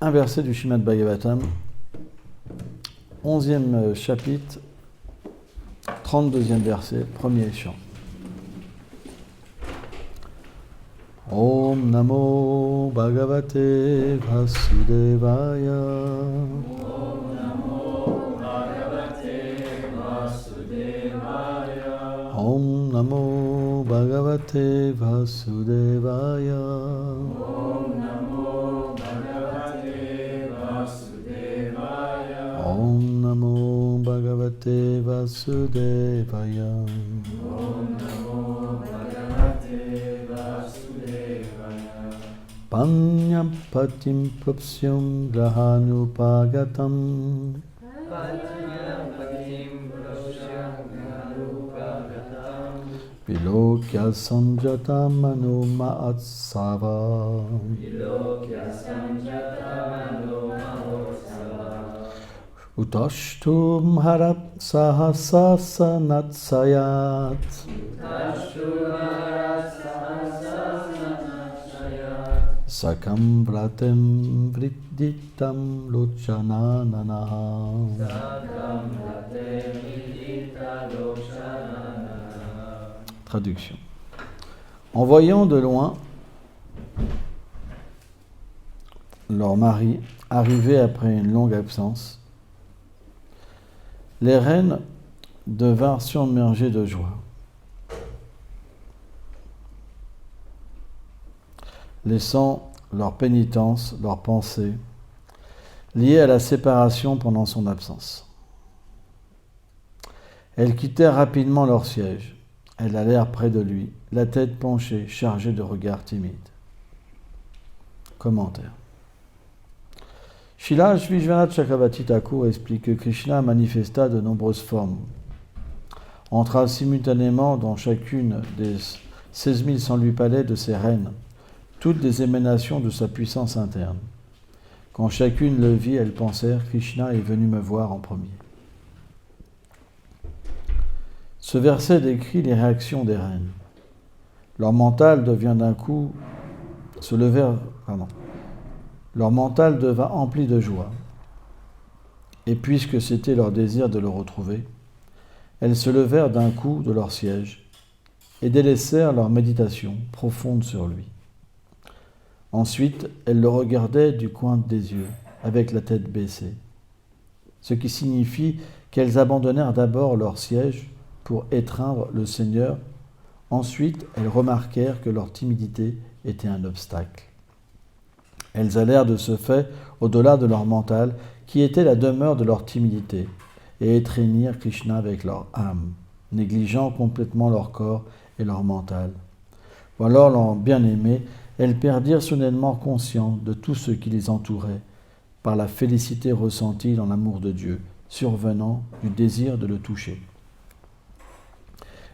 un verset du Srimad Bhagavatam, 11e chapitre, 32e verset, premier chant. Om Namo Bhagavate Vasudevaya. Om Namo Bhagavate Vasudevaya. Om Namo Bhagavate Vasudevaya. Om Namo Bhagavate Vasudevaya. Om Namo Bhagavate Vasudevaya. Om Namo Bhagavate Vasudevaya. Panyam patim propsyam grahanupagatam. Vilokya sanjata mano ma'atsava. Utashtum harap sahasasanatsayat. Sakam vratem vriditam lochanananaha. Traduction. En voyant de loin leur mari arriver après une longue absence, les reines devinrent submergées de joie. Laissant leur pénitence, leurs pensées, liées à la séparation pendant son absence. Elles quittèrent rapidement leur siège. Elles allèrent près de lui, la tête penchée, chargée de regards timides. Commentaire. Srila Vishwanath Chakravarti Thakur explique que Krishna manifesta de nombreuses formes, entra simultanément dans chacune des 16 108 palais de ses reines, toutes des émanations de sa puissance interne. Quand chacune le vit, elles pensèrent « Krishna est venu me voir en premier ». Ce verset décrit les réactions des reines. Leur mental devint empli de joie. Et puisque c'était leur désir de le retrouver, elles se levèrent d'un coup de leur siège et délaissèrent leur méditation profonde sur lui. Ensuite, elles le regardaient du coin des yeux, avec la tête baissée, ce qui signifie qu'elles abandonnèrent d'abord leur siège pour étreindre le Seigneur. Ensuite, elles remarquèrent que leur timidité était un obstacle. Elles allèrent de ce fait au-delà de leur mental, qui était la demeure de leur timidité, et étreignirent Krishna avec leur âme, négligeant complètement leur corps et leur mental. Ou alors, leur bien-aimé, elles perdirent soudainement conscience de tout ce qui les entourait, par la félicité ressentie dans l'amour de Dieu, survenant du désir de le toucher.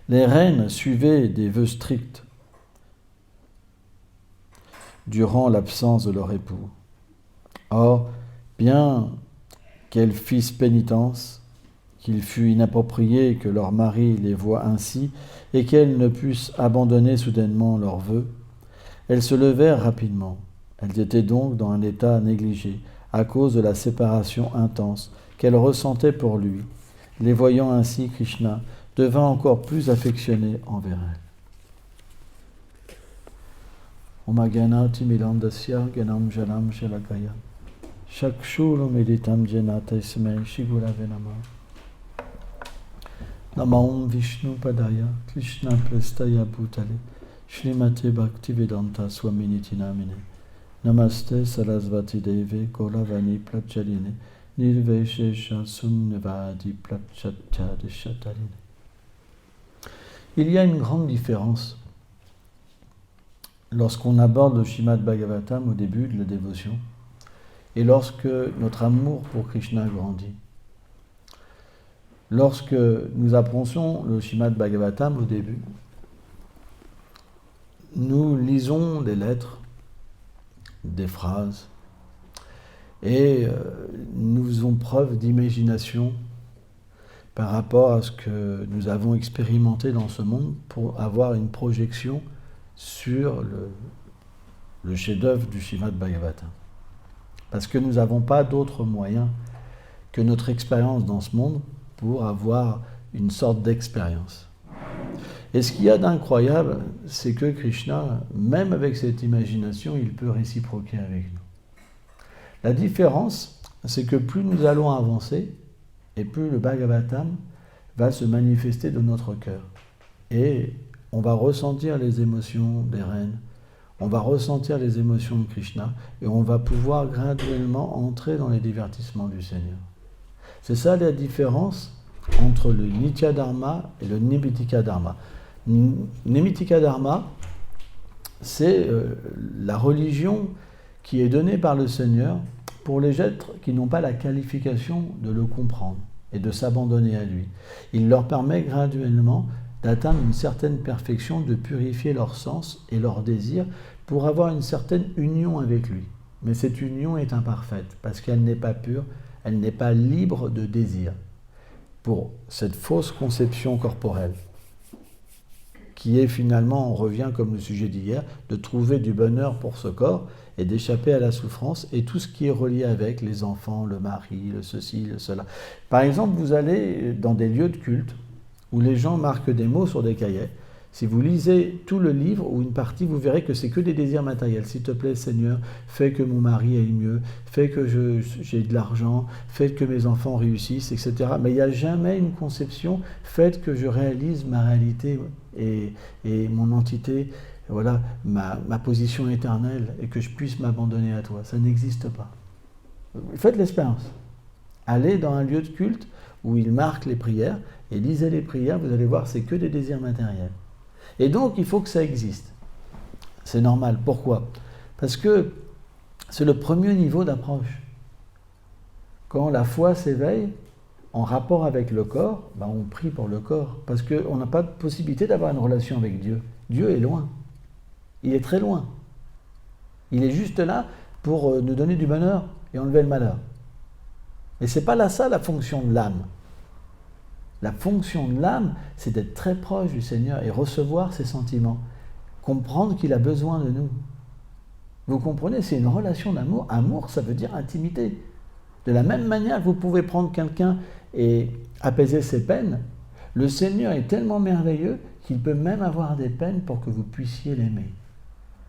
Les reines suivaient des vœux stricts durant l'absence de leur époux. Or, bien qu'elles fissent pénitence, qu'il fût inapproprié que leur mari les voie ainsi et qu'elles ne pussent abandonner soudainement leurs vœux, elles se levèrent rapidement. Elles étaient donc dans un état négligé à cause de la séparation intense qu'elles ressentaient pour lui. Les voyant ainsi, Krishna devint encore plus affectionné envers elles. Om Gyanati Milandasya Gyanam Janam Shalakaya Shakshuru Meditam Janata Ismai Shigurave Namah Namam Vishnu Padaya Krishna Prestaya Bhutale Shrimate Bhaktivedanta Swaminiti Namine Namaste Sarasvati Deve Gauravani Prachaline Nirveshesha Sunnavadi Prachatya Shatarine. Il y a une grande différence lorsqu'on aborde le Srimad Bhagavatam au début de la dévotion et lorsque notre amour pour Krishna grandit. Lorsque nous apprenons le Srimad Bhagavatam au début, nous lisons des lettres, des phrases, et nous faisons preuve d'imagination par rapport à ce que nous avons expérimenté dans ce monde pour avoir une projection sur le chef-d'œuvre du Srimad Bhagavatam. Parce que nous n'avons pas d'autre moyen que notre expérience dans ce monde pour avoir une sorte d'expérience. Et ce qu'il y a d'incroyable, c'est que Krishna, même avec cette imagination, il peut réciproquer avec nous. La différence, c'est que plus nous allons avancer, et plus le Bhagavatam va se manifester dans notre cœur. Et on va ressentir les émotions des reines, on va ressentir les émotions de Krishna, et on va pouvoir graduellement entrer dans les divertissements du Seigneur. C'est ça la différence entre le Nitya Dharma et le Nimitika Dharma. Nimitika Dharma, c'est la religion qui est donnée par le Seigneur pour les êtres qui n'ont pas la qualification de le comprendre et de s'abandonner à lui. Il leur permet graduellement d'atteindre une certaine perfection, de purifier leur sens et leurs désirs pour avoir une certaine union avec lui. Mais cette union est imparfaite parce qu'elle n'est pas pure, elle n'est pas libre de désir pour cette fausse conception corporelle qui est finalement, on revient comme le sujet d'hier, de trouver du bonheur pour ce corps et d'échapper à la souffrance et tout ce qui est relié avec, les enfants, le mari, le ceci, le cela. Par exemple, vous allez dans des lieux de culte où les gens marquent des mots sur des cahiers. Si vous lisez tout le livre ou une partie, vous verrez que c'est que des désirs matériels. S'il te plaît, Seigneur, fais que mon mari aille mieux, fais que j'ai de l'argent, fais que mes enfants réussissent, etc. Mais il n'y a jamais une conception, faites que je réalise ma réalité et mon entité, voilà, ma position éternelle et que je puisse m'abandonner à toi. Ça n'existe pas. Faites l'expérience. Allez dans un lieu de culte où ils marquent les prières et lisez les prières, vous allez voir, c'est que des désirs matériels. Et donc, il faut que ça existe. C'est normal. Pourquoi ? Parce que c'est le premier niveau d'approche. Quand la foi s'éveille, en rapport avec le corps, on prie pour le corps. Parce qu'on n'a pas de possibilité d'avoir une relation avec Dieu. Dieu est loin. Il est très loin. Il est juste là pour nous donner du bonheur et enlever le malheur. Mais ce n'est pas ça la fonction de l'âme. La fonction de l'âme, c'est d'être très proche du Seigneur et recevoir ses sentiments. Comprendre qu'il a besoin de nous. Vous comprenez, c'est une relation d'amour. Amour, ça veut dire intimité. De la même manière que vous pouvez prendre quelqu'un et apaiser ses peines, le Seigneur est tellement merveilleux qu'il peut même avoir des peines pour que vous puissiez l'aimer.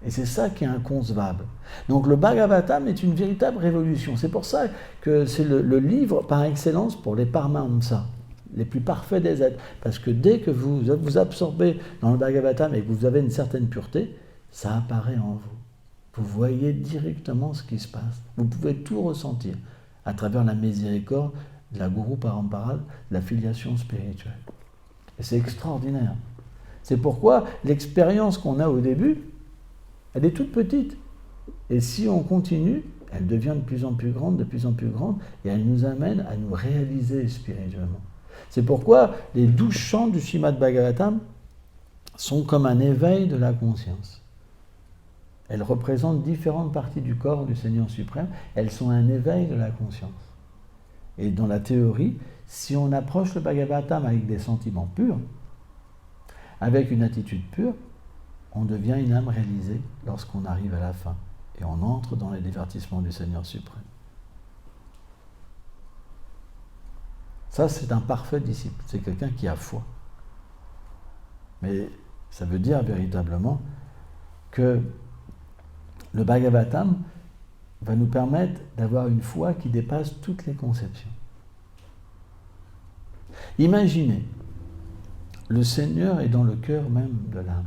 Et c'est ça qui est inconcevable. Donc le Bhagavatam est une véritable révolution. C'est pour ça que c'est le livre par excellence pour les Paramahamsa, les plus parfaits des êtres. Parce que dès que vous vous absorbez dans le Bhagavatam et que vous avez une certaine pureté, ça apparaît en vous. Vous voyez directement ce qui se passe. Vous pouvez tout ressentir à travers la miséricorde de la Guru Parampara, de la filiation spirituelle. Et c'est extraordinaire. C'est pourquoi l'expérience qu'on a au début, elle est toute petite. Et si on continue, elle devient de plus en plus grande, et elle nous amène à nous réaliser spirituellement. C'est pourquoi les 12 chants du Srimad Bhagavatam sont comme un éveil de la conscience. Elles représentent différentes parties du corps du Seigneur suprême. Elles sont un éveil de la conscience. Et dans la théorie, si on approche le Bhagavatam avec des sentiments purs, avec une attitude pure, on devient une âme réalisée lorsqu'on arrive à la fin. Et on entre dans les divertissements du Seigneur suprême. Ça, c'est un parfait disciple. C'est quelqu'un qui a foi. Mais ça veut dire véritablement que le Bhagavatam va nous permettre d'avoir une foi qui dépasse toutes les conceptions. Imaginez, le Seigneur est dans le cœur même de l'âme.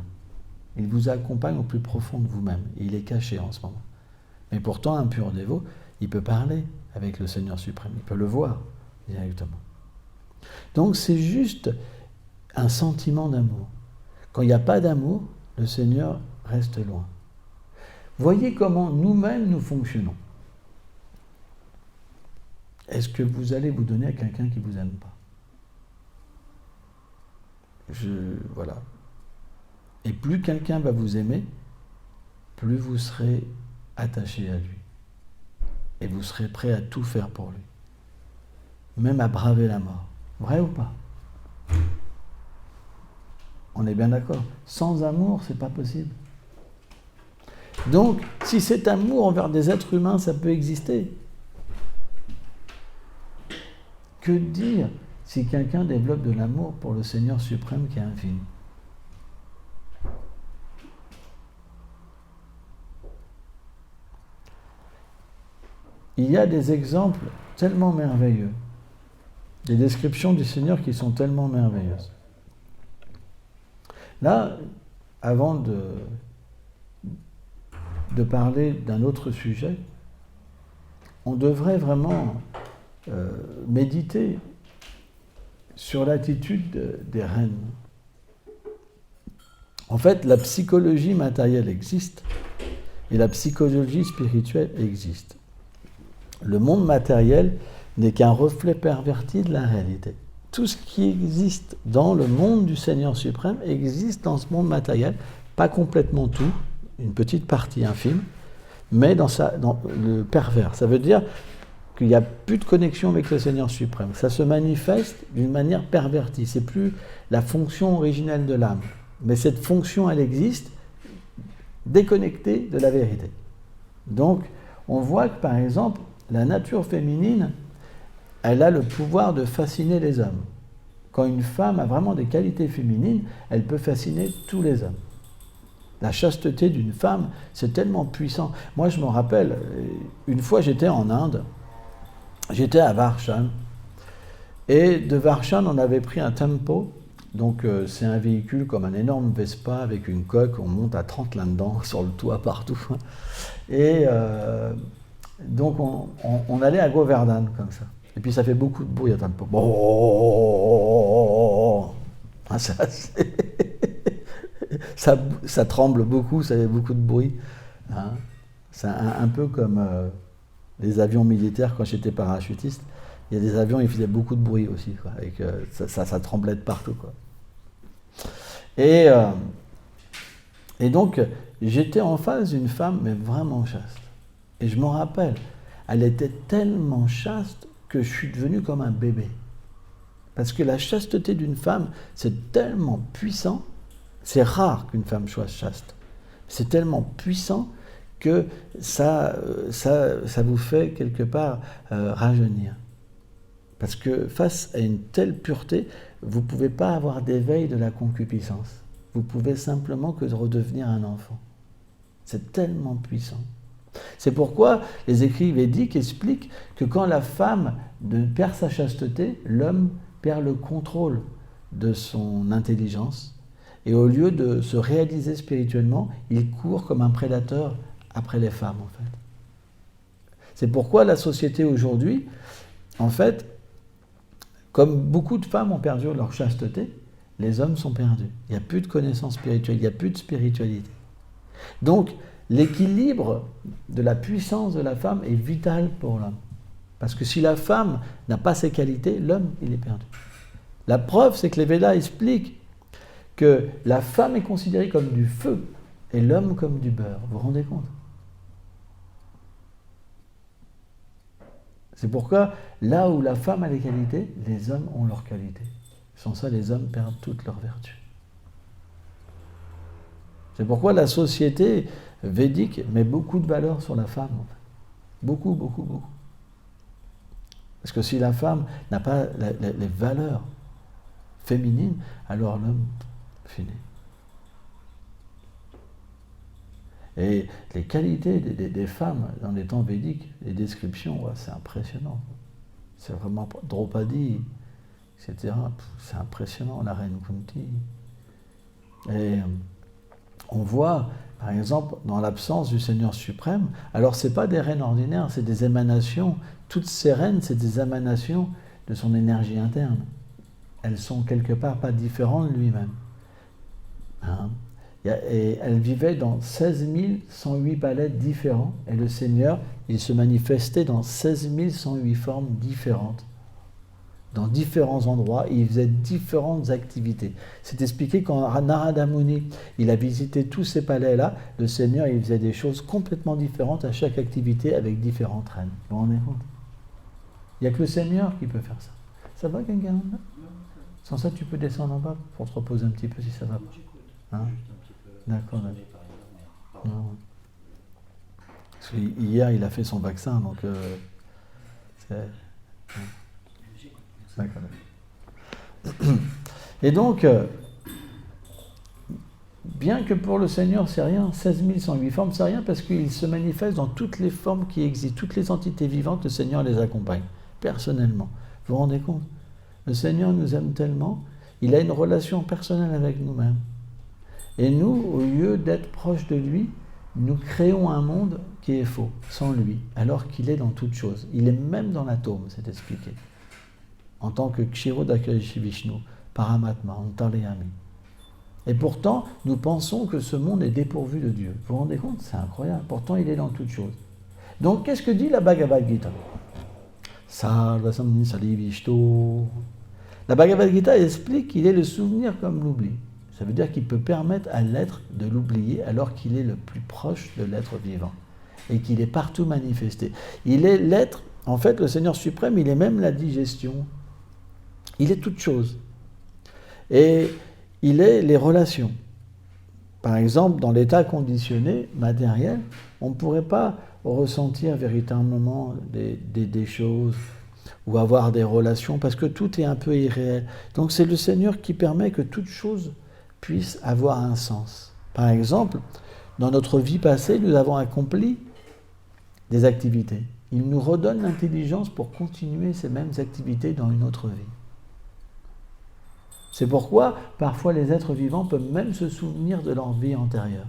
Il vous accompagne au plus profond de vous-même. Il est caché en ce moment. Mais pourtant, un pur dévot, il peut parler avec le Seigneur suprême. Il peut le voir directement. Donc c'est juste un sentiment d'amour. Quand il n'y a pas d'amour, le Seigneur reste loin. Voyez comment nous-mêmes nous fonctionnons. Est-ce que vous allez vous donner à quelqu'un qui ne vous aime pas ? Voilà. Et plus quelqu'un va vous aimer, plus vous serez attaché à lui. Et vous serez prêt à tout faire pour lui. Même à braver la mort. Vrai ou pas ? On est bien d'accord. Sans amour, c'est pas possible. Donc, si cet amour envers des êtres humains, ça peut exister, que dire si quelqu'un développe de l'amour pour le Seigneur suprême qui est infini? Il y a des exemples tellement merveilleux, des descriptions du Seigneur qui sont tellement merveilleuses. Là, avant de parler d'un autre sujet, on devrait vraiment méditer sur l'attitude des reines. En fait, la psychologie matérielle existe et la psychologie spirituelle existe. Le monde matériel n'est qu'un reflet perverti de la réalité. Tout ce qui existe dans le monde du Seigneur suprême existe dans ce monde matériel, pas complètement tout, une petite partie infime, mais dans le pervers. Ça veut dire qu'il n'y a plus de connexion avec le Seigneur suprême. Ça se manifeste d'une manière pervertie. C'est plus la fonction originelle de l'âme. Mais cette fonction, elle existe déconnectée de la vérité. Donc, on voit que, par exemple, la nature féminine, elle a le pouvoir de fasciner les hommes. Quand une femme a vraiment des qualités féminines, elle peut fasciner tous les hommes. La chasteté d'une femme, c'est tellement puissant. Moi, je me rappelle, une fois j'étais en Inde, j'étais à Varshan, et de Varshan, on avait pris un tempo. Donc c'est un véhicule comme un énorme Vespa avec une coque, on monte à 30 là-dedans, sur le toit, partout. Et donc on allait à Govardhan comme ça. Et puis ça fait beaucoup de bruit à tempo. Ça tremble beaucoup, ça fait beaucoup de bruit. Hein. C'est un peu comme les avions militaires quand j'étais parachutiste. Il y a des avions, ils faisaient beaucoup de bruit aussi, quoi, et que ça tremblait de partout, quoi. Et donc, j'étais en face d'une femme, mais vraiment chaste. Et je me rappelle, elle était tellement chaste que je suis devenu comme un bébé. Parce que la chasteté d'une femme, c'est tellement puissant, c'est rare qu'une femme soit chaste. C'est tellement puissant que ça vous fait quelque part rajeunir. Parce que face à une telle pureté, vous ne pouvez pas avoir d'éveil de la concupiscence. Vous pouvez simplement que redevenir un enfant. C'est tellement puissant. C'est pourquoi les écrits védiques expliquent que quand la femme perd sa chasteté, l'homme perd le contrôle de son intelligence. Et au lieu de se réaliser spirituellement, il court comme un prédateur après les femmes, en fait. C'est pourquoi la société aujourd'hui, en fait, comme beaucoup de femmes ont perdu leur chasteté, les hommes sont perdus. Il n'y a plus de connaissance spirituelle, il n'y a plus de spiritualité. Donc, l'équilibre de la puissance de la femme est vital pour l'homme. Parce que si la femme n'a pas ces qualités, l'homme, il est perdu. La preuve, c'est que les Védas expliquent que la femme est considérée comme du feu et l'homme comme du beurre. Vous vous rendez compte ? C'est pourquoi, là où la femme a les qualités, les hommes ont leurs qualités. Sans ça, les hommes perdent toutes leurs vertus. C'est pourquoi la société védique met beaucoup de valeur sur la femme. En fait. Beaucoup, beaucoup, beaucoup. Parce que si la femme n'a pas les valeurs féminines, alors l'homme finit. Et les qualités des femmes dans les temps védiques, les descriptions, ouais, c'est impressionnant. C'est vraiment Draupadi, etc. C'est impressionnant, la reine Kunti. Et on voit, par exemple, dans l'absence du Seigneur suprême, alors ce n'est pas des reines ordinaires, c'est des émanations. Toutes ces reines, c'est des émanations de son énergie interne. Elles sont quelque part pas différentes de lui-même. Hein? Et elle vivait dans 16 108 palais différents, et le Seigneur, il se manifestait dans 16 108 formes différentes, dans différents endroits, et il faisait différentes activités. C'est expliqué quand Narada Muni, il a visité tous ces palais-là, le Seigneur, il faisait des choses complètement différentes à chaque activité avec différentes reines. Vous vous rendez compte ? Il n'y a que le Seigneur qui peut faire ça. Ça va, quelqu'un ? Sans ça, tu peux descendre en bas pour te reposer un petit peu si ça va pas. Hein ? D'accord, d'accord. Parce qu'hier, il a fait son vaccin, donc c'est... D'accord. Et donc, bien que pour le Seigneur, c'est rien, 16 108 formes, c'est rien, parce qu'il se manifeste dans toutes les formes qui existent, toutes les entités vivantes, le Seigneur les accompagne, personnellement. Vous vous rendez compte? Le Seigneur nous aime tellement, il a une relation personnelle avec nous-mêmes. Et nous, au lieu d'être proches de lui, nous créons un monde qui est faux, sans lui, alors qu'il est dans toutes choses. Il est même dans l'atome, c'est expliqué. En tant que Kshirodakarishi Vishnu, Paramatma, Antaryami. Et pourtant, nous pensons que ce monde est dépourvu de Dieu. Vous vous rendez compte? C'est incroyable. Pourtant, il est dans toutes choses. Donc, qu'est-ce que dit la Bhagavad Gita? Sarvasam Sali Vishto. La Bhagavad Gita explique qu'il est le souvenir comme l'oubli. Ça veut dire qu'il peut permettre à l'être de l'oublier alors qu'il est le plus proche de l'être vivant et qu'il est partout manifesté. Il est l'être, en fait, le Seigneur suprême, il est même la digestion. Il est toute chose. Et il est les relations. Par exemple, dans l'état conditionné, matériel, on ne pourrait pas ressentir véritablement des choses ou avoir des relations parce que tout est un peu irréel. Donc c'est le Seigneur qui permet que toute chose puisse avoir un sens. Par exemple, dans notre vie passée, nous avons accompli des activités. Il nous redonne l'intelligence pour continuer ces mêmes activités dans une autre vie. C'est pourquoi, parfois, les êtres vivants peuvent même se souvenir de leur vie antérieure.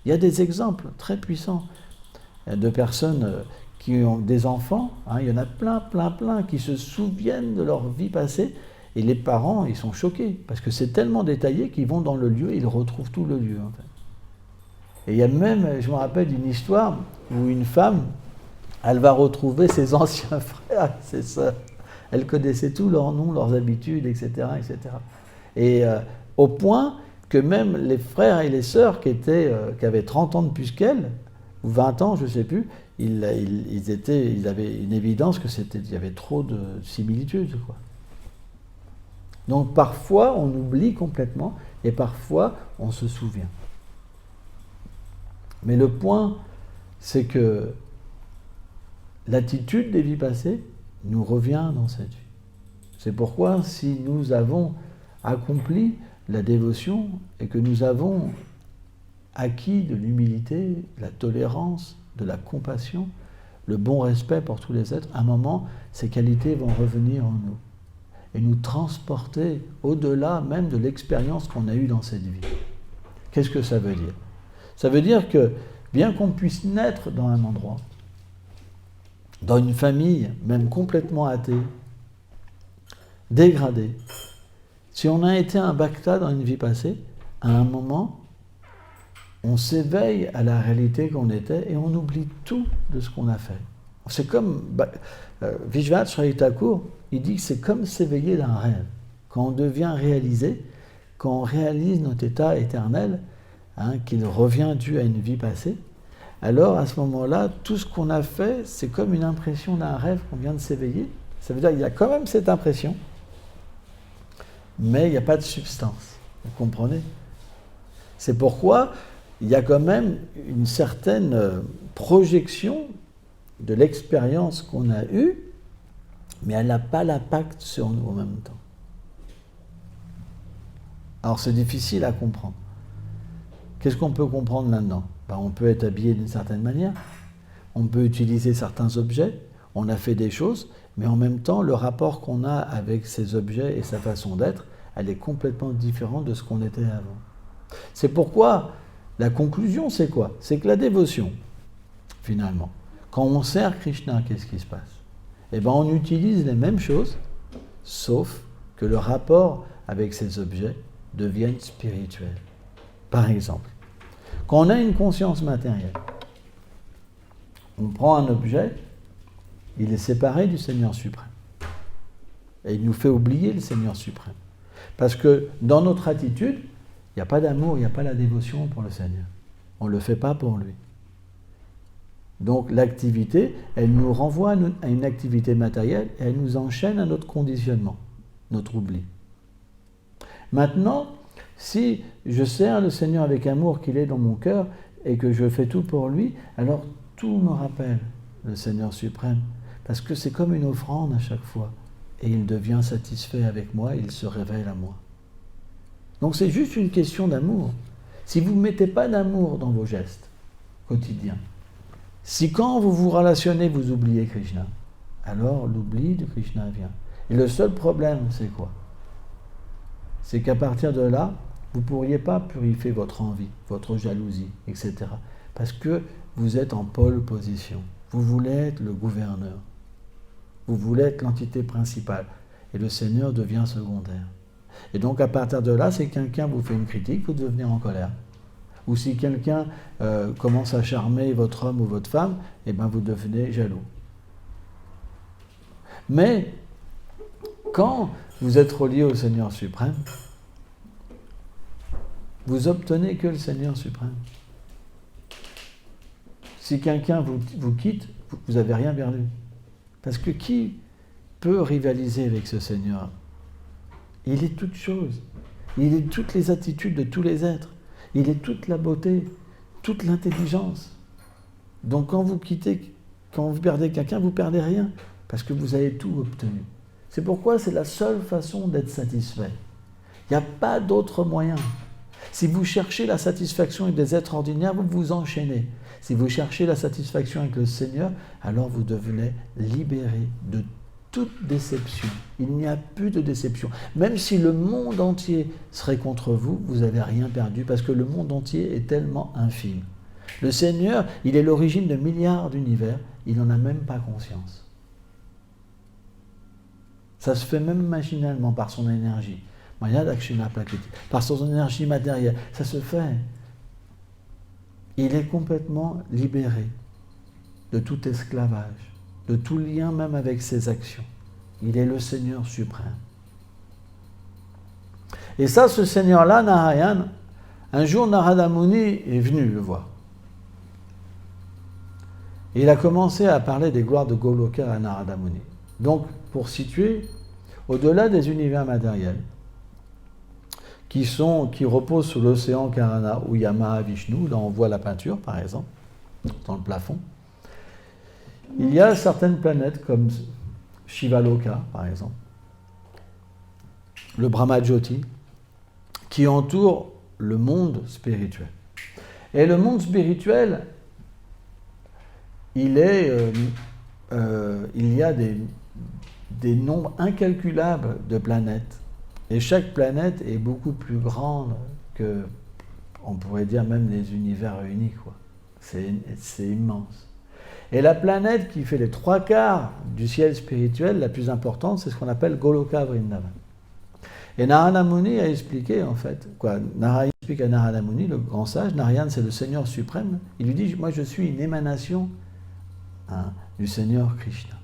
Il y a des exemples très puissants de personnes qui ont des enfants, il y en a plein, qui se souviennent de leur vie passée, et les parents, ils sont choqués, parce que c'est tellement détaillé qu'ils vont dans le lieu et ils retrouvent tout le lieu, en fait. Et il y a même, je me rappelle d'une histoire où une femme, elle va retrouver ses anciens frères, ses sœurs. Elle connaissait tous leurs noms, leurs habitudes, etc. etc. Et au point que même les frères et les sœurs qui avaient 30 ans de plus qu'elle, ou 20 ans, je ne sais plus, ils avaient une évidence qu'il y avait trop de similitudes, quoi. Donc parfois, on oublie complètement, et parfois, on se souvient. Mais le point, c'est que l'attitude des vies passées nous revient dans cette vie. C'est pourquoi si nous avons accompli la dévotion et que nous avons acquis de l'humilité, de la tolérance, de la compassion, le bon respect pour tous les êtres, à un moment, ces qualités vont revenir en nous et nous transporter au-delà même de l'expérience qu'on a eue dans cette vie. Qu'est-ce que ça veut dire? Ça veut dire que bien qu'on puisse naître dans un endroit, dans une famille, même complètement athée, dégradée, si on a été un bhakta dans une vie passée, à un moment, on s'éveille à la réalité qu'on était et on oublie tout de ce qu'on a fait. C'est comme Vishwanath Chakravarti Thakur, il dit que c'est comme s'éveiller d'un rêve. Quand on devient réalisé, quand on réalise notre état éternel, qu'il revient dû à une vie passée, alors à ce moment-là, tout ce qu'on a fait, c'est comme une impression d'un rêve qu'on vient de s'éveiller. Ça veut dire qu'il y a quand même cette impression, mais il n'y a pas de substance. Vous comprenez? C'est pourquoi il y a quand même une certaine projection de l'expérience qu'on a eue, mais elle n'a pas l'impact sur nous en même temps. Alors c'est difficile à comprendre. Qu'est-ce qu'on peut comprendre maintenant? On peut être habillé d'une certaine manière, on peut utiliser certains objets, on a fait des choses, mais en même temps, le rapport qu'on a avec ces objets et sa façon d'être, elle est complètement différente de ce qu'on était avant. C'est pourquoi la conclusion, c'est quoi? C'est que la dévotion, finalement, quand on sert Krishna, qu'est-ce qui se passe? On utilise les mêmes choses, sauf que le rapport avec ces objets devienne spirituel. Par exemple, quand on a une conscience matérielle, on prend un objet, il est séparé du Seigneur suprême. Et il nous fait oublier le Seigneur suprême. Parce que dans notre attitude, il n'y a pas d'amour, il n'y a pas la dévotion pour le Seigneur. On ne le fait pas pour lui. Donc l'activité, elle nous renvoie à une activité matérielle et elle nous enchaîne à notre conditionnement, notre oubli. Maintenant, si je sers le Seigneur avec amour qu'il est dans mon cœur et que je fais tout pour lui, alors tout me rappelle le Seigneur suprême, parce que c'est comme une offrande à chaque fois. Et il devient satisfait avec moi, il se révèle à moi. Donc c'est juste une question d'amour. Si vous ne mettez pas d'amour dans vos gestes quotidiens, si quand vous vous relationnez, vous oubliez Krishna, alors l'oubli de Krishna vient. Et le seul problème, c'est quoi? C'est qu'à partir de là, vous ne pourriez pas purifier votre envie, votre jalousie, etc. Parce que vous êtes en pole position. Vous voulez être le gouverneur. Vous voulez être l'entité principale. Et le Seigneur devient secondaire. Et donc à partir de là, si quelqu'un vous fait une critique, vous devenez en colère. Ou si quelqu'un commence à charmer votre homme ou votre femme, eh bien vous devenez jaloux. Mais quand vous êtes relié au Seigneur suprême, vous obtenez que le Seigneur suprême. Si quelqu'un vous quitte, vous n'avez rien perdu. Parce que qui peut rivaliser avec ce Seigneur? Il est toute chose. Il est toutes les attitudes de tous les êtres. Il est toute la beauté, toute l'intelligence. Donc quand vous quittez, quand vous perdez quelqu'un, vous ne perdez rien. Parce que vous avez tout obtenu. C'est pourquoi c'est la seule façon d'être satisfait. Il n'y a pas d'autre moyen. Si vous cherchez la satisfaction avec des êtres ordinaires, vous vous enchaînez. Si vous cherchez la satisfaction avec le Seigneur, alors vous devenez libéré de toute déception. Il n'y a plus de déception. Même si le monde entier serait contre vous, vous n'avez rien perdu parce que le monde entier est tellement infime. Le Seigneur, il est l'origine de milliards d'univers, il n'en a même pas conscience. Ça se fait même machinalement par son énergie. Maya Dakshina Prakriti, par son énergie matérielle, ça se fait. Il est complètement libéré de tout esclavage, de tout lien même avec ses actions. Il est le Seigneur suprême. Et ça, ce Seigneur-là, Narayana, un jour Narada Muni est venu le voir. Et il a commencé à parler des gloires de Goloka à Narada Muni. Donc, pour situer, au-delà des univers matériels, qui reposent sous l'océan Karana ou Yama Vishnu, là on voit la peinture par exemple, dans le plafond. Il y a certaines planètes comme Shivaloka par exemple, le Brahmajyoti, qui entourent le monde spirituel. Et le monde spirituel, il y a des nombres incalculables de planètes. Et chaque planète est beaucoup plus grande que, on pourrait dire même les univers réunis, quoi. C'est immense. Et la planète qui fait les 3/4 du ciel spirituel, la plus importante, c'est ce qu'on appelle Goloka Vrindavan. Et Narada Muni a expliqué, en fait, Narayana explique à Narada Muni, le grand sage, Narayana c'est le Seigneur suprême, il lui dit, moi je suis une émanation du Seigneur Krishna.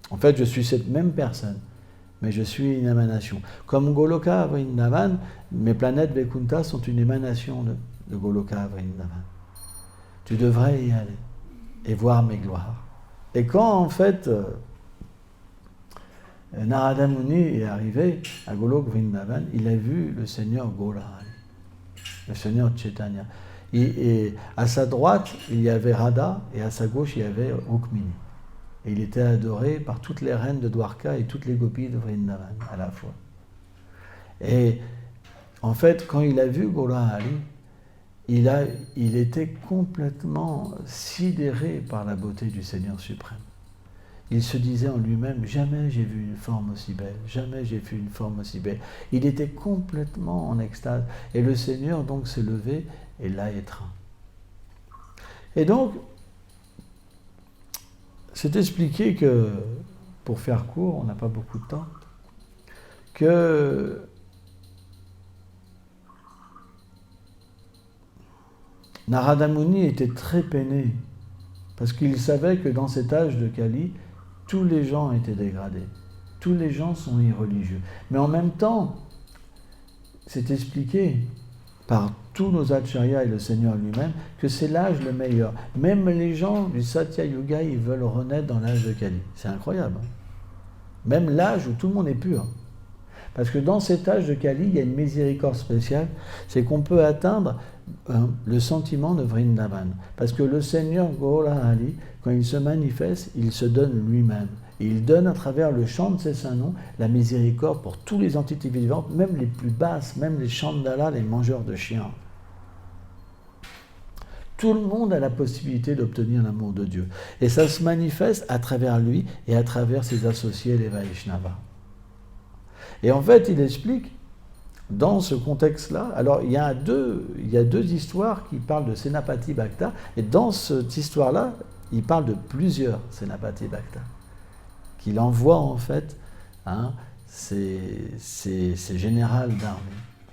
En fait, je suis cette même personne. Mais je suis une émanation. Comme Goloka Vrindavan, mes planètes Vaikuntha sont une émanation de Goloka Vrindavan. Tu devrais y aller et voir mes gloires. Et quand en fait Narada Muni est arrivé à Goloka Vrindavan, il a vu le Seigneur Golahari, le Seigneur Chaitanya. Et à sa droite, il y avait Radha et à sa gauche, il y avait Rukmini. Et il était adoré par toutes les reines de Dwarka et toutes les gopis de Vrindavan à la fois. Et en fait, quand il a vu Golahari, il était complètement sidéré par la beauté du Seigneur suprême. Il se disait en lui-même, jamais j'ai vu une forme aussi belle, jamais j'ai vu une forme aussi belle. Il était complètement en extase. Et le Seigneur donc s'est levé et l'a étreint. Et donc, c'est expliqué que, pour faire court, on n'a pas beaucoup de temps, que Narada Muni était très peiné, parce qu'il savait que dans cet âge de Kali, tous les gens étaient dégradés, tous les gens sont irreligieux. Mais en même temps, c'est expliqué par tous nos acharyas et le Seigneur lui-même, que c'est l'âge le meilleur. Même les gens du Satya Yuga, ils veulent renaître dans l'âge de Kali. C'est incroyable. Même l'âge où tout le monde est pur. Parce que dans cet âge de Kali, il y a une miséricorde spéciale, c'est qu'on peut atteindre le sentiment de Vrindavan. Parce que le Seigneur Gaura Hari, quand il se manifeste, il se donne lui-même. Et il donne à travers le chant de ses saints noms la miséricorde pour tous les entités vivantes, même les plus basses, même les Chandala, les mangeurs de chiens. Tout le monde a la possibilité d'obtenir l'amour de Dieu. Et ça se manifeste à travers lui et à travers ses associés, les Vaishnavas. Et en fait, il explique, dans ce contexte-là, alors il y a deux histoires qui parlent de Senapati Bhakta, et dans cette histoire-là, il parle de plusieurs Senapati Bhakta, qu'il envoie en fait ces générales d'armée.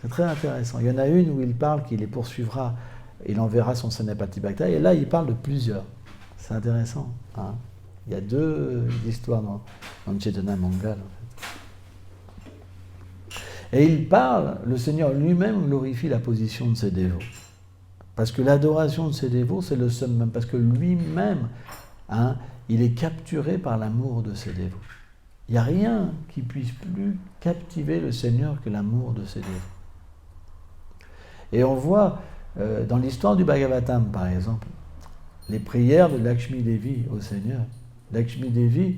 C'est très intéressant. Il y en a une où il parle qu'il les poursuivra, il enverra son Senapati Bhakta, et là il parle de plusieurs. C'est intéressant. Il y a deux histoires dans Chaitanya Mangal. Et il parle, le Seigneur lui-même glorifie la position de ses dévots. Parce que l'adoration de ses dévots, c'est le summum. Parce que lui-même, il est capturé par l'amour de ses dévots. Il n'y a rien qui puisse plus captiver le Seigneur que l'amour de ses dévots. Et on voit, dans l'histoire du Bhagavatam, par exemple, les prières de Lakshmi Devi au Seigneur. Lakshmi Devi,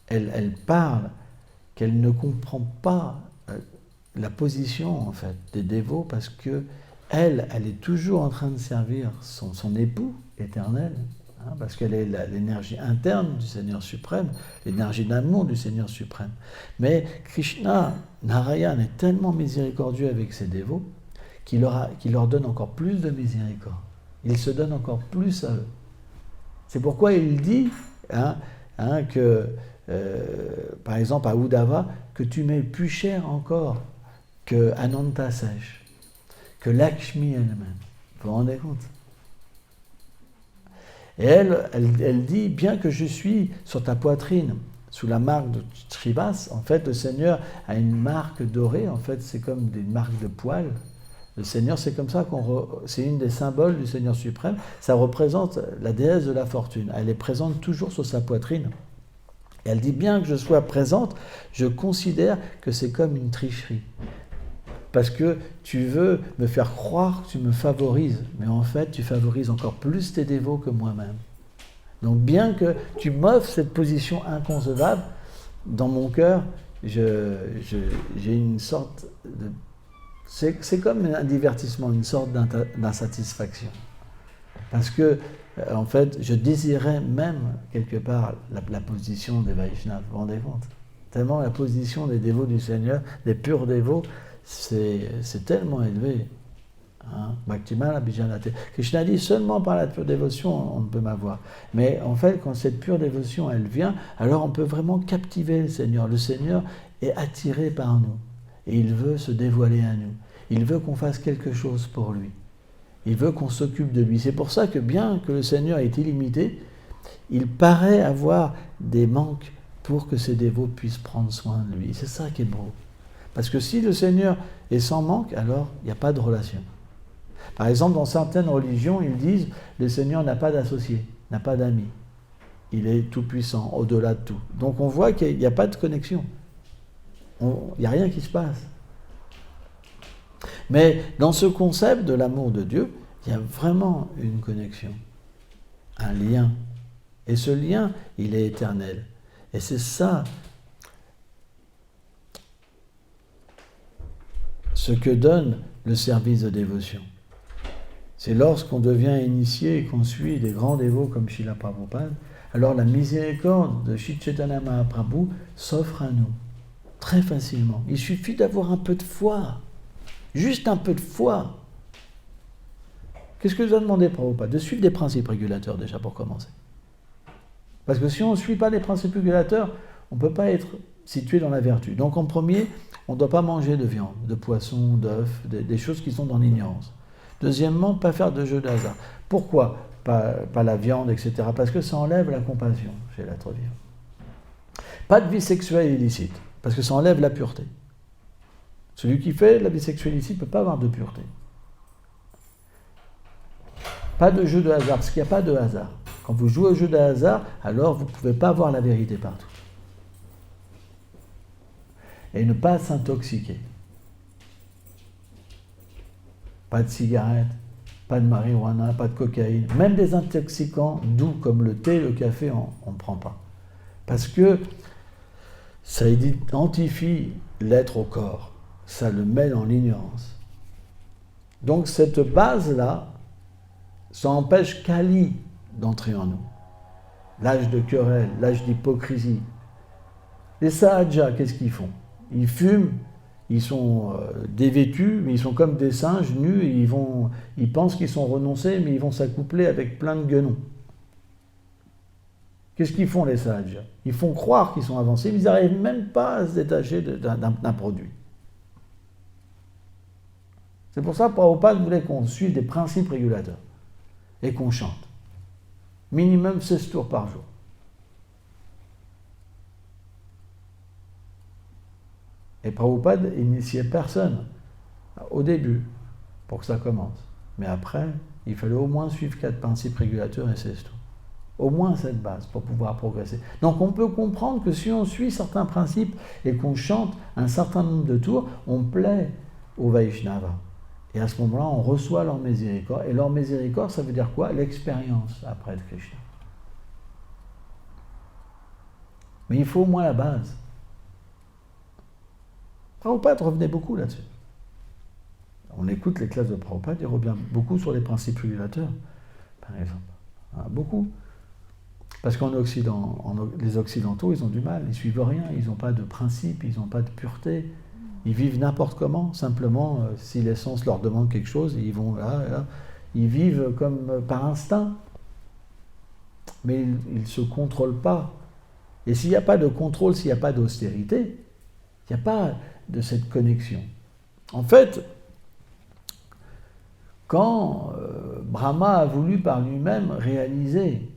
elle parle qu'elle ne comprend pas la position en fait des dévots parce que elle est toujours en train de servir son époux éternel, parce qu'elle est l'énergie interne du Seigneur suprême, l'énergie d'amour du Seigneur suprême. Mais Krishna, Narayan, est tellement miséricordieux avec ses dévots qu'il leur donne encore plus de miséricorde. Il se donne encore plus à eux. C'est pourquoi il dit que, par exemple, à Uddhava, que tu m'es plus cher encore que Ananta Sèche, que Lakshmi elle-même. Vous vous rendez compte? Et elle dit, bien que je suis sur ta poitrine, sous la marque de Shrivas, en fait, le Seigneur a une marque dorée, en fait, c'est comme des marques de poils. Le Seigneur, c'est comme ça c'est une des symboles du Seigneur suprême. Ça représente la déesse de la fortune. Elle est présente toujours sur sa poitrine. Et elle dit, bien que je sois présente, je considère que c'est comme une tricherie. Parce que tu veux me faire croire que tu me favorises, mais en fait, tu favorises encore plus tes dévots que moi-même. Donc, bien que tu m'offres cette position inconcevable, dans mon cœur, j'ai une sorte de... C'est comme un divertissement, une sorte d'insatisfaction. Parce que, en fait, je désirais même, quelque part, la position des Vaishnavas. Vous vous rendez compte? Tellement la position des dévots du Seigneur, des purs dévots, c'est tellement élevé. Bhaktimala Bijanate. Krishna dit, seulement par la pure dévotion, on ne peut m'avoir. Mais en fait, quand cette pure dévotion, elle vient, alors on peut vraiment captiver le Seigneur. Le Seigneur est attiré par nous. Et il veut se dévoiler à nous. Il veut qu'on fasse quelque chose pour lui. Il veut qu'on s'occupe de lui. C'est pour ça que bien que le Seigneur est illimité, il paraît avoir des manques pour que ses dévots puissent prendre soin de lui. C'est ça qui est beau. Parce que si le Seigneur est sans manque, alors il n'y a pas de relation. Par exemple, dans certaines religions, ils disent le Seigneur n'a pas d'associé, n'a pas d'amis. Il est tout puissant, au-delà de tout. Donc on voit qu'il n'y a pas de connexion. Il n'y a rien qui se passe. Mais dans ce concept de l'amour de Dieu, il y a vraiment une connexion, un lien. Et ce lien, il est éternel. Et c'est ça ce que donne le service de dévotion. C'est lorsqu'on devient initié et qu'on suit des grands dévots comme Srila Prabhupada, alors la miséricorde de Sri Chaitanya Mahaprabhu s'offre à nous très facilement. Il suffit d'avoir un peu de foi, juste un peu de foi. Qu'est-ce que je dois demander Prabhupada? De suivre des principes régulateurs déjà pour commencer. Parce que si on ne suit pas les principes régulateurs, on ne peut pas être situé dans la vertu. Donc en premier, on ne doit pas manger de viande, de poisson, d'œufs, des choses qui sont dans l'ignorance. Deuxièmement, pas faire de jeu de hasard. Pourquoi pas la viande, etc. Parce que ça enlève la compassion chez l'être vivant. Pas de vie sexuelle illicite, parce que ça enlève la pureté. Celui qui fait la vie sexuelle illicite ne peut pas avoir de pureté. Pas de jeu de hasard, parce qu'il n'y a pas de hasard. Quand vous jouez au jeu de hasard, alors vous ne pouvez pas avoir la vérité partout. et ne pas s'intoxiquer. Pas de cigarette, pas de marijuana, pas de cocaïne, même des intoxicants doux comme le thé, le café, on ne prend pas. Parce que ça identifie l'être au corps, ça le met en ignorance. Donc cette base-là, ça empêche Kali d'entrer en nous. L'âge de querelle, l'âge d'hypocrisie. Les Sahajas, qu'est-ce qu'ils font? Ils fument, ils sont dévêtus, mais ils sont comme des singes nus, et ils pensent qu'ils sont renoncés, mais ils vont s'accoupler avec plein de guenons. Qu'est-ce qu'ils font les Sahajas? Ils font croire qu'ils sont avancés, mais ils n'arrivent même pas à se détacher d'un produit. C'est pour ça que Prabhupada voulait qu'on suive des principes régulateurs et qu'on chante. Minimum 16 tours par jour. Et Prabhupada initiait personne au début pour que ça commence. Mais après, il fallait au moins suivre 4 principes régulateurs et 16 tours. Au moins cette base pour pouvoir progresser. Donc on peut comprendre que si on suit certains principes et qu'on chante un certain nombre de tours, on plaît au Vaishnava. Et à ce moment-là, on reçoit leur miséricorde. Et leur miséricorde, ça veut dire quoi? L'expérience après de Krishna. Mais il faut au moins la base. Prabhupada revenait beaucoup là-dessus. On écoute les classes de Prabhupada, il revient beaucoup sur les principes régulateurs, par exemple. Beaucoup. Parce qu'en Occident, les Occidentaux, ils ont du mal, ils ne suivent rien, ils n'ont pas de principes, ils n'ont pas de pureté. Ils vivent n'importe comment, simplement, si l'essence leur demande quelque chose, ils vont là, là. Ils vivent comme par instinct. Mais ils ne se contrôlent pas. Et s'il n'y a pas de contrôle, s'il n'y a pas d'austérité, il n'y a pas de cette connexion. En fait, quand Brahma a voulu par lui-même réaliser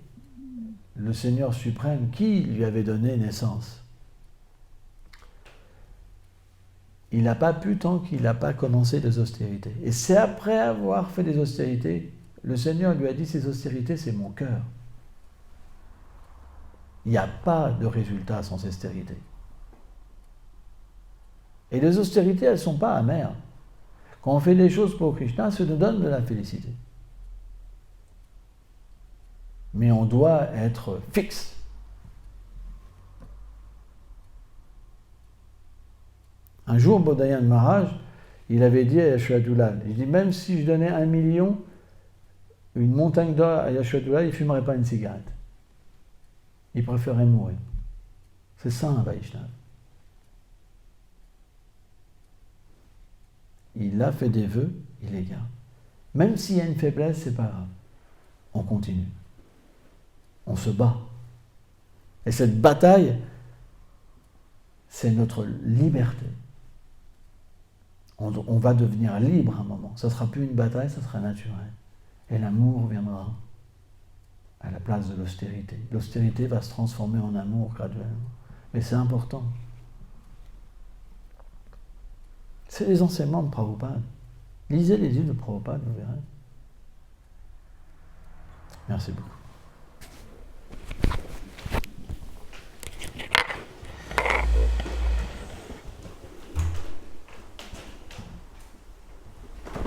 le Seigneur suprême qui lui avait donné naissance, il n'a pas pu tant qu'il n'a pas commencé les austérités. Et c'est après avoir fait des austérités, le Seigneur lui a dit, ces austérités, c'est mon cœur. Il n'y a pas de résultat sans austérité. Et les austérités, elles ne sont pas amères. Quand on fait des choses pour Krishna, ça nous donne de la félicité. Mais on doit être fixe. Un jour, Bodhayan Maharaj, il avait dit à Yashodhara, il dit, même si je donnais 1 million, une montagne d'or à Yashodhara, il ne fumerait pas une cigarette. Il préférait mourir. C'est ça un Vaishnava. Il a fait des vœux, il les garde. Même s'il y a une faiblesse, c'est pas grave. On continue. On se bat. Et cette bataille, c'est notre liberté. On va devenir libre à un moment. Ça ne sera plus une bataille, ça sera naturel. Et l'amour viendra à la place de l'austérité. L'austérité va se transformer en amour graduellement. Mais c'est important. C'est les enseignements de Prabhupada. Lisez les livres de Prabhupada, vous verrez. Merci beaucoup.